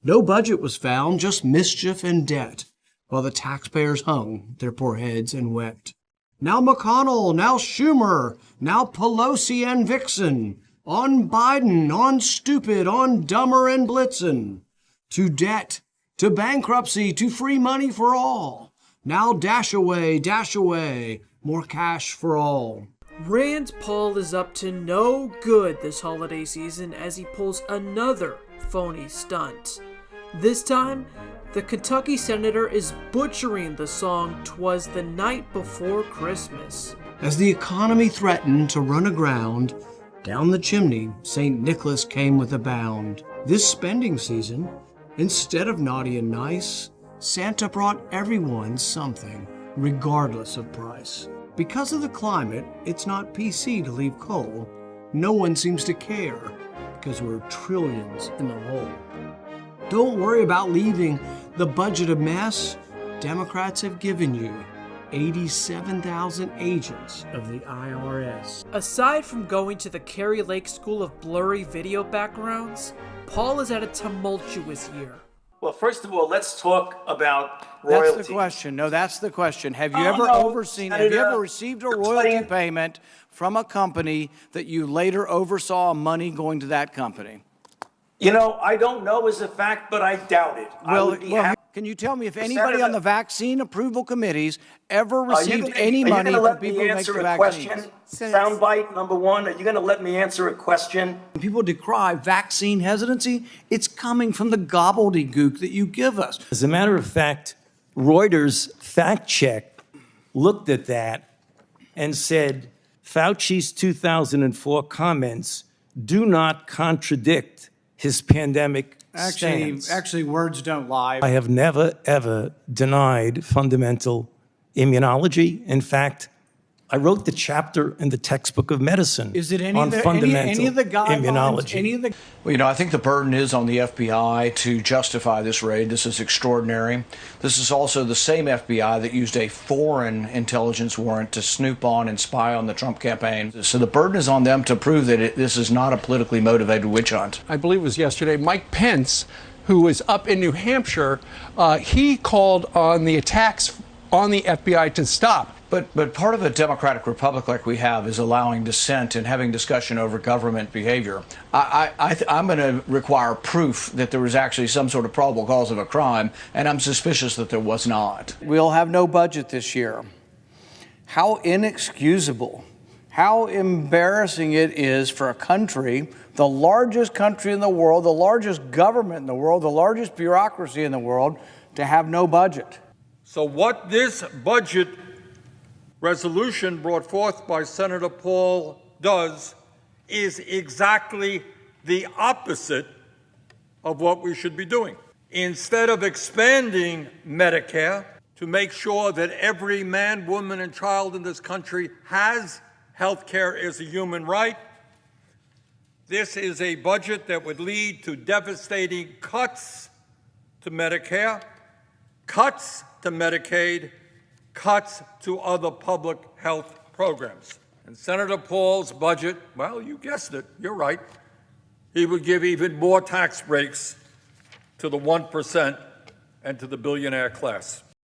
No budget was found, just mischief and debt, while the taxpayers hung their poor heads and wept. Now McConnell, now Schumer, now Pelosi and Vixen, on Biden, on stupid, on dumber and Blitzen, to debt, to bankruptcy, to free money for all. Now dash away, more cash for all. Rand Paul is up to no good this holiday season as he pulls another phony stunt. This time, the Kentucky senator is butchering the song "'Twas the Night Before Christmas." As the economy threatened to run aground, down the chimney St. Nicholas came with a bound. This spending season, instead of naughty and nice, Santa brought everyone something, regardless of price. Because of the climate, it's not PC to leave coal. No one seems to care, because we're trillions in the hole. Don't worry about leaving the budget a mess. Democrats have given you 87,000 agents of the IRS. Aside from going to the Kerry Lake School of Blurry Video Backgrounds, Paul has had a tumultuous year. Well, first of all, let's talk about royalty. That's the question. No, that's the question. Have you ever received a royalty payment from a company that you later oversaw money going to that company? You know, I don't know as a fact, but I doubt it. Can you tell me if anybody on the vaccine approval committees ever received any money from people who make the vaccines? Soundbite number one, are you going to let me answer a question? When people decry vaccine hesitancy, it's coming from the gobbledygook that you give us. As a matter of fact, Reuters fact check looked at that and said Fauci's 2004 comments do not contradict his pandemic stance. Actually, words don't lie. I have never, ever denied fundamental immunology. In fact, I wrote the chapter in the textbook of medicine on fundamental immunology. Well, you know, I think the burden is on the FBI to justify this raid. This is extraordinary. This is also the same FBI that used a foreign intelligence warrant to snoop on and spy on the Trump campaign. So the burden is on them to prove that this is not a politically motivated witch hunt. I believe it was yesterday, Mike Pence, who was up in New Hampshire, he called on the attacks on the FBI to stop. But part of a democratic republic like we have is allowing dissent and having discussion over government behavior. I'm going to require proof that there was actually some sort of probable cause of a crime, and I'm suspicious that there was not. We'll have no budget this year. How inexcusable, how embarrassing it is for a country, the largest country in the world, the largest government in the world, the largest bureaucracy in the world, to have no budget. So what this budget resolution brought forth by Senator Paul does is exactly the opposite of what we should be doing. Instead of expanding Medicare to make sure that every man, woman, and child in this country has health care as a human right, this is a budget that would lead to devastating cuts to Medicare, cuts to Medicaid, cuts to other public health programs. And Senator Paul's budget, well, you guessed it, you're right. He would give even more tax breaks to the 1% and to the billionaire class.